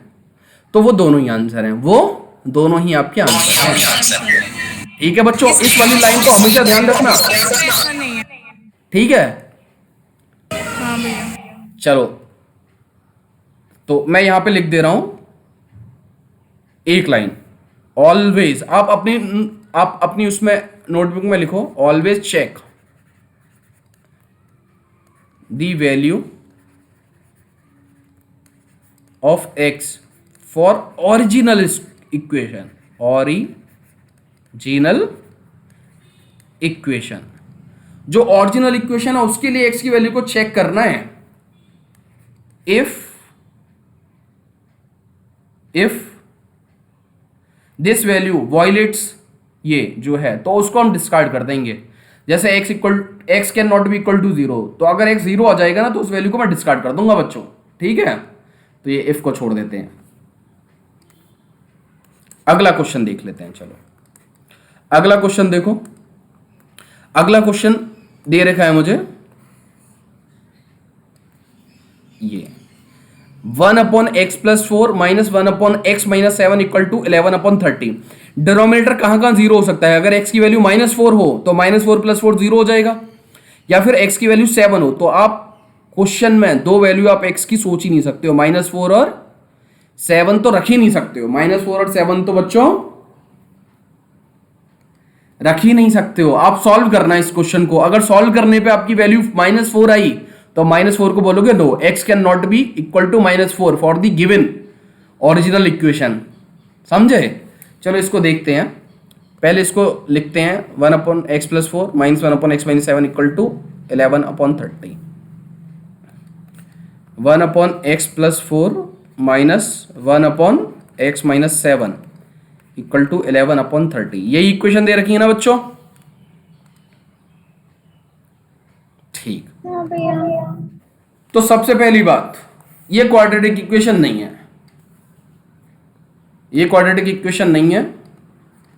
तो वो दोनों ही आंसर हैं, वो दोनों ही आपके आंसर हैं। ठीक है बच्चों, इस वाली लाइन को हमेशा ध्यान रखना, ऐसा नहीं है। ठीक है। हाँ भैया। चलो तो मैं यहां पे लिख दे रहा हूं एक लाइन, ऑलवेज। आप अपनी उसमें नोटबुक में लिखो, always check the value of x for original equation, original equation. जो ओरिजिनल इक्वेशन है उसके लिए x की वैल्यू को चेक करना है। इफ दिस वैल्यू वायलेट्स ये जो है, तो उसको हम डिस्कार्ड कर देंगे। जैसे x can not be equal to zero, तो अगर x जीरो आ जाएगा ना तो उस वैल्यू को मैं डिस्कार्ड कर दूंगा बच्चों, ठीक है। तो ये इफ को छोड़ देते हैं। अगला क्वेश्चन देख लेते हैं। चलो अगला क्वेश्चन देखो, अगला क्वेश्चन दे रखा है मुझे ये 1/x + 4 - 1/x - 7 = 11/30। डिनोमिनेटर कहां कहां जीरो हो सकता है? अगर x की वैल्यू -4 हो तो -4 + 4 जीरो हो जाएगा, या फिर x की वैल्यू 7 हो तो आप क्वेश्चन में दो वैल्यू आप x की सोच ही नहीं सकते हो, -4 और 7 तो रख ही नहीं सकते हो। -4 और 7 तो बच्चों रख ही नहीं सकते हो। आप सॉल्व करना इस क्वेश्चन को। अगर सॉल्व करने पे आपकी वैल्यू -4 आई तो -4 को बोलोगे no, x can not be equal to -4 for the given original equation. समझे? चलो इसको देखते हैं। पहले इसको लिखते हैं 1/x + 4 - 1/x - 7 = 11/30। 1/x + 4 - 1/x - 7 = 11/30। यही इक्वेशन दे रखी है ना बच्चों? ठीक। हाँ भैया। तो सबसे पहली बात, ये क्वाड्रेटिक इक्वेशन नहीं है, ये क्वाड्रेटिक इक्वेशन नहीं है,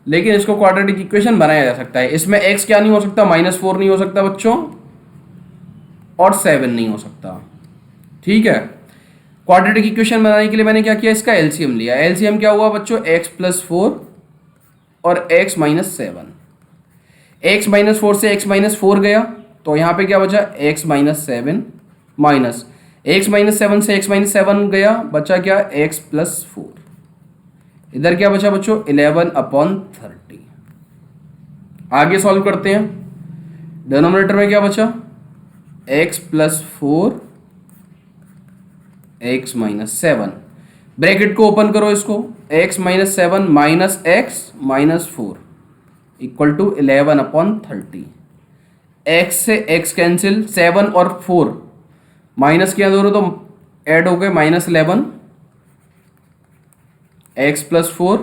लेकिन इसको क्वाड्रेटिक इक्वेशन बनाया जा सकता है। इसमें x क्या नहीं हो सकता? -4 नहीं हो सकता बच्चों, और 7 नहीं हो सकता, ठीक है। क्वाड्रेटिक इक्वेशन बनाने के लिए मैंने क्या किया? इसका एलसीएम लिया। एलसीएम क्या हुआ बच्चों? x + 4 और x - 7। x - 4 से x - 4 गया तो यहाँ पे क्या बचा? x - 7 माइनस x - 7 से x - 7 गया, बचा क्या? x + 4। इधर क्या बचा बच्चों? 11/30। आगे सॉल्व करते हैं। डिनोमिनेटर में क्या बचा? x + 4 x - 7। ब्रैकेट को ओपन करो इसको, x - 7 माइनस x - 4 = 11/30। x से x कैंसिल, 7 और 4 माइनस किया दोनों तो ऐड हो गए -11। x + 4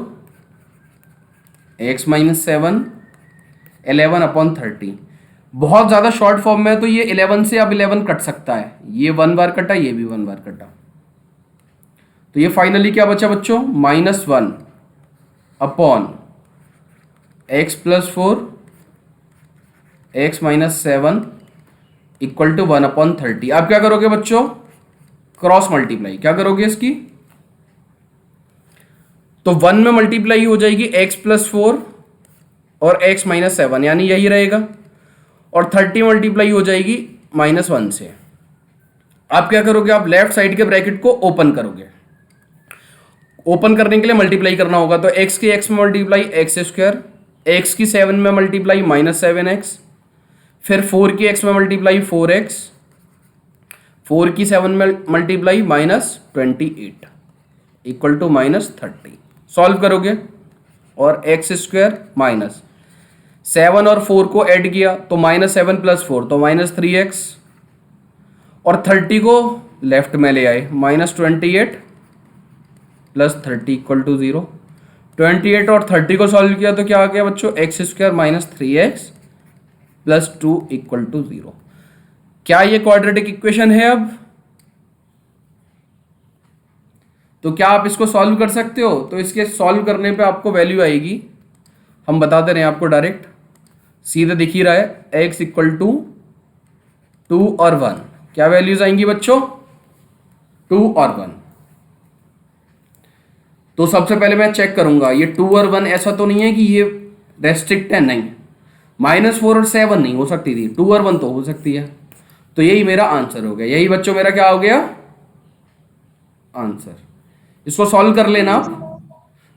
x - 7 11/30। बहुत ज़्यादा शॉर्ट फॉर्म में है तो ये 11 से अब 11 कट सकता है। ये 1 बार कटा, ये भी 1 बार कटा, तो ये फाइनली क्या बचा बच्चों? -1 अपॉन x + 4 x - 7 = 1/30। आप क्या करोगे बच्चों? Cross multiply. क्या करोगे इसकी? तो 1 में मल्टीप्लाई हो जाएगी x + 4 और x - 7, यानी यही रहेगा, और 30 मल्टीप्लाई हो जाएगी -1 से। आप क्या करोगे? आप लेफ्ट साइड के ब्रैकेट को ओपन करोगे। ओपन करने के लिए मल्टीप्लाई करना होगा, तो x की x में मल्टीप्लाई x², x की 7 में मल्टीप्लाई -7x, फिर 4 की x में मल्टीप्लाई 4x, 4 की 7 में मल्टीप्लाई -28 = -30। सॉल्व करोगे और x² माइनस 7 और 4 को ऐड किया तो -7 + 4 तो -3x, और 30 को लेफ्ट में ले आए, -28 + 30 = 0। 28 और 30 को सॉल्व किया तो क्या आ गया बच्चों? x² - 3x + 2 = 0। क्या ये क्वाड्रेटिक इक्वेशन है अब? तो क्या आप इसको सॉल्व कर सकते हो? तो इसके सॉल्व करने पे आपको वैल्यू आएगी, हम बता दे रहे हैं आपको डायरेक्ट, सीधे दिख ही रहा है, x इक्वल टू 2 और 1। क्या वैल्यूज आएंगी बच्चों? 2 और 1। तो सबसे पहले मैं चेक करूंगा ये 2 और 1 ऐसा तो नहीं है कि ये रेस्ट्रिक्ट है, नहीं। -4 और 7 नहीं हो सकती थी, 2 और 1 तो हो सकती है। तो यही मेरा आंसर हो गया, यही बच्चों मेरा क्या हो गया आंसर। इसको सॉल्व कर लेना आप।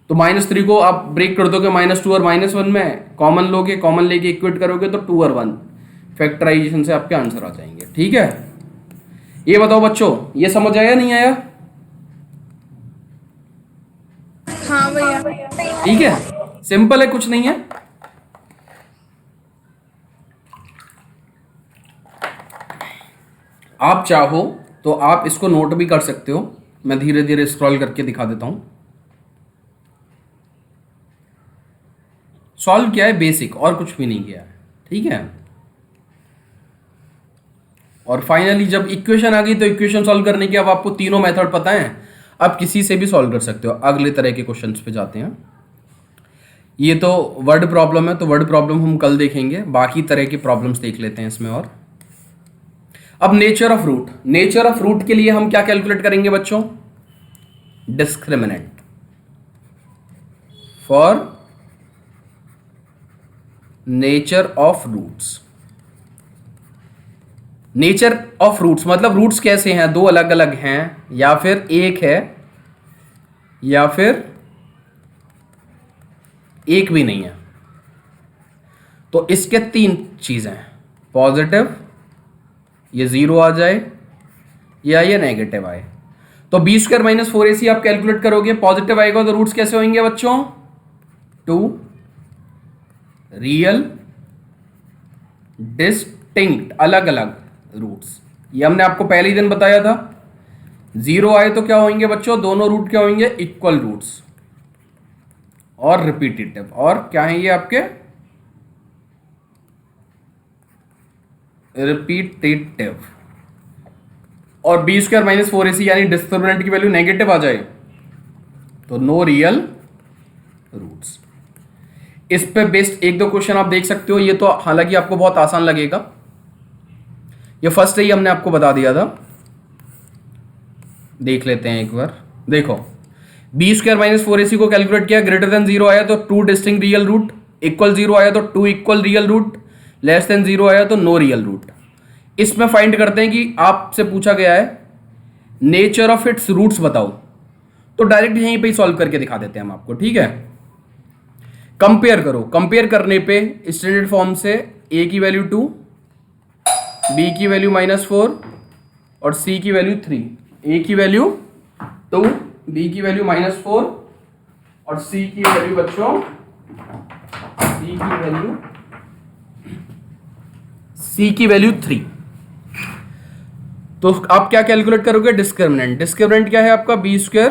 तो -3 को आप ब्रेक कर दोगे -2 और -1 में, कॉमन लोगे, कॉमन लेके इक्वेट करोगे तो 2 और 1 फैक्टराइजेशन से आपके आंसर आ जाएंगे। ठीक है, ये बताओ बच्चों, ये समझ आया नहीं आया? हाँ भैया। ठीक है, सिंपल है, कुछ नहीं है। आप चाहो तो आप इसको नोट भी कर सकते हो, मैं धीरे धीरे स्क्रॉल करके दिखा देता हूं। सॉल्व किया है बेसिक, और कुछ भी नहीं किया है। ठीक है, और फाइनली जब इक्वेशन आ गई तो इक्वेशन सॉल्व करने की अब आपको तीनों मेथड पता है, आप किसी से भी सॉल्व कर सकते हो। अगले तरह के क्वेश्चंस पे जाते हैं। ये तो वर्ड प्रॉब्लम है, तो वर्ड प्रॉब्लम हम कल देखेंगे, बाकी तरह के प्रॉब्लम्स देख लेते हैं इसमें। और अब nature of root, nature of root के लिए हम क्या कैलकुलेट करेंगे बच्चों? Discriminant for nature of roots. Nature of roots मतलब रूट्स कैसे हैं, दो अलग अलग हैं या फिर एक है या फिर एक भी नहीं है। तो इसके तीन चीजें हैं, पॉजिटिव, ये 0 आ जाए या ये नेगेटिव आए। तो b² - 4ac आप कैलकुलेट करोगे, पॉजिटिव आएगा तो रूट्स कैसे होंगे बच्चों? 2 रियल डिस्टिंक्ट अलग अलग रूट्स। ये हमने आपको पहले ही दिन बताया था। 0 आए तो क्या होंगे बच्चों? दोनों रूट क्या होंगे? इक्वल रूट्स और रिपीटेटिव। और क्या है ये आपके? रिपीटेटिव। और b² - 4ac यानी डिस्क्रिमिनेंट की वैल्यू नेगेटिव आ जाए तो नो रियल रूट्स। इस पे बेस्ड एक दो क्वेश्चन आप देख सकते हो। ये तो हालांकि आपको बहुत आसान लगेगा, ये फर्स्ट ही हमने आपको बता दिया था। देख लेते हैं एक बार। देखो, b² - 4ac को कैलकुलेट किया, ग्रेटर देन 0 आया तो 2 डिस्टिंक्ट रियल रूट, इक्वल 0 आया तो 2 equal real root, less than 0 आया तो नो रियल रूट। इसमें फाइंड करते हैं कि आपसे पूछा गया है नेचर ऑफ इट्स रूट्स बताओ, तो डायरेक्ट यहीं पे ही सॉल्व करके दिखा देते हैं हम आपको। ठीक है, कंपेयर करो, कंपेयर करने पे स्टैंडर्ड फॉर्म से a की वैल्यू 2, b की वैल्यू -4 और c की वैल्यू 3। a की वैल्यू 2, b की वैल्यू -4 और c की वैल्यू बच्चों, c की वैल्यू 3। तो आप क्या कैलकुलेट करोगे? डिस्क्रिमिनेंट। डिस्क्रिमिनेंट क्या है आपका? b²।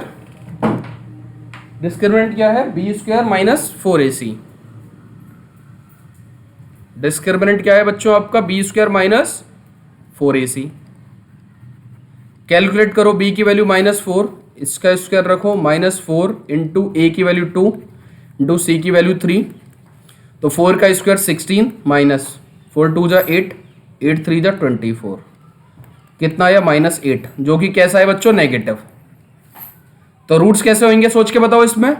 डिस्क्रिमिनेंट क्या है? b² - 4ac। डिस्क्रिमिनेंट क्या है बच्चों आपका? b² - 4ac। कैलकुलेट करो, b की वैल्यू -4, इसका स्क्वायर रखो, -4 इंटू a की वैल्यू 2 इंटू c की वैल्यू 3, तो 4 का स्क्वायर 16 माइनस 4 2 जा 8, 8 3 जा 24, कितना आया? -8, जो कि कैसा है बच्चों? नेगेटिव। तो रूट्स कैसे होंगे सोच के बताओ इसमें?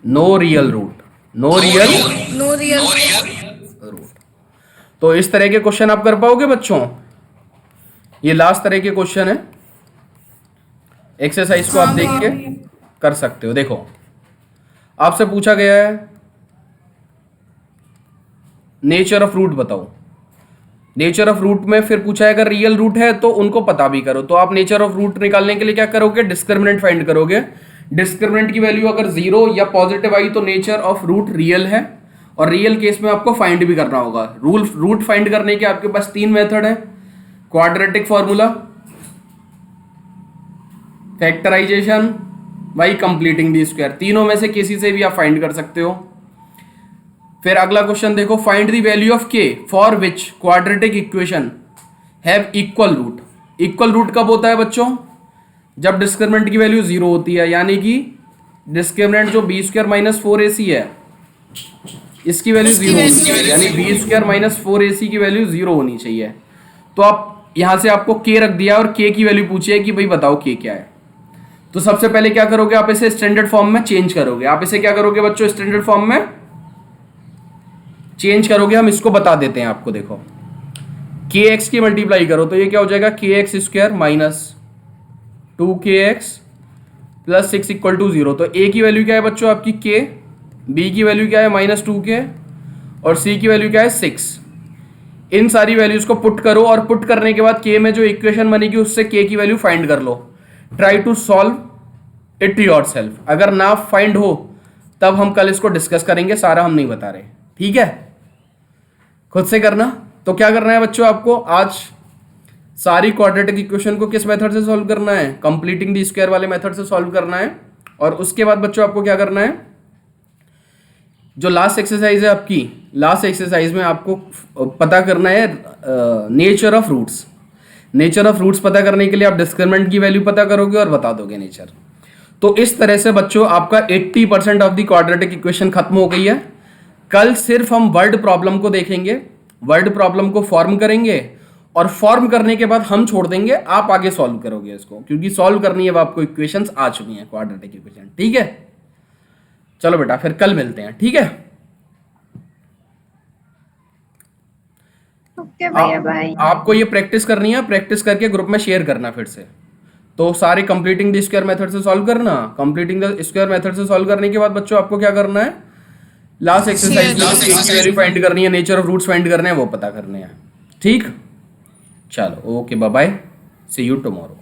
No real root, no real root. तो इस तरह के क्वेश्चन आप कर पाओगे बच्चों? ये लास्ट तरह के क्वेश्चन है, एक्सरसाइज को आप देख के कर सकते हो। देखो, आपसे पूछा गया है नेचर ऑफ रूट बताओ। नेचर ऑफ रूट में फिर पूछा है अगर रियल रूट है तो उनको पता भी करो। तो आप नेचर ऑफ रूट निकालने के लिए क्या करोगे? डिस्क्रिमिनेंट फाइंड करोगे। डिस्क्रिमिनेंट की वैल्यू अगर 0 या पॉजिटिव आई तो नेचर ऑफ रूट रियल है, और रियल केस में आपको फाइंड भी करना होगा। रूट फाइंड करने के आपके पास 3 मेथड है, quadratic formula, factorization, by completing the square. तीनों में से किसी से भी आप फाइंड कर सकते हो। फिर अगला क्वेश्चन देखो, find the value of k for which quadratic equation have equal root. Equal root कब होता है बच्चों? जब डिस्क्रिमिनेंट की वैल्यू 0 होती है, यानी कि डिस्क्रिमिनेंट जो बी स्क्वायर माइनस 4ac है इसकी वैल्यू 0 होनी चाहिए, यानी बी स्क्वायर माइनस 4ac की वैल्यू 0 होनी चाहिए। तो आप यहां से आपको के रख दिया और के की वैल्यू पूछी है कि भाई बताओ के क्या है। तो सबसे पहले क्या करोगे, आप इसे स्टैंडर्ड फॉर्म में चेंज करोगे। आप इसे क्या करोगे बच्चों, स्टैंडर्ड फॉर्म में चेंज करोगे। हम इसको बता देते हैं आपको, देखो के एक्स की मल्टीप्लाई करो तो ये क्या हो जाएगा, k x square minus 2kx plus 6 equal to 0। तो ए की वैल्यू क्या है बच्चों आपकी के, बी की वैल्यू क्या है -2k और सी की वैल्यू क्या है 6। इन सारी वैल्यूज को पुट करो और पुट करने के बाद के में जो इक्वेशन बनेगी उससे के की वैल्यू फाइंड कर लो। Try to solve it yourself. अगर ना फाइंड हो तब हम कल इसको डिस्कस करेंगे, सारा हम नहीं बता रहे, ठीक है? खुद से करना। तो क्या करना है बच्चों आपको, आज सारी क्वाड्रेटिक इक्वेशन को किस मेथड से सॉल्व करना है, कंप्लीटिंग द स्क्वायर वाले मेथड से सॉल्व करना है। और उसके बाद बच्चों आपको क्या करना है, जो लास्ट एक्सरसाइज है आपकी, लास्ट एक्सरसाइज में आपको पता करना है nature of roots. Nature of roots पता करने के लिए आप डिस्क्रिमिनेंट की वैल्यू पता करोगे और बता दोगे नेचर। तो इस तरह से बच्चों आपका 80% ऑफ द क्वाड्रेटिक इक्वेशन खत्म हो गई है। कल सिर्फ हम वर्ड प्रॉब्लम को देखेंगे, वर्ड प्रॉब्लम को फॉर्म करेंगे और फॉर्म करने के बाद हम छोड़ देंगे, आप आगे सॉल्व करोगे इसको, क्योंकि सॉल्व करनी है, आपको इक्वेशंस आ चुकी हैं क्वाड्रेटिक इक्वेशन, ठीक है? चलो बेटा फिर कल मिलते हैं, ठीक है? ओके भैया, बाय। आपको ये प्रैक्टिस करनी है, प्रैक्टिस करके ग्रुप में शेयर करना फिर से। तो सारे कंप्लीटिंग द स्क्वायर मेथड से सॉल्व करना। कंप्लीटिंग द स्क्वायर मेथड से सॉल्व करने के बाद बच्चों आपको क्या करना है, लास्ट एक्सरसाइज में वैल्यू फाइंड करनी है, नेचर ऑफ रूट्स फाइंड करने हैं, वो पता करने हैं, ठीक? चलो okay, bye bye, see you tomorrow.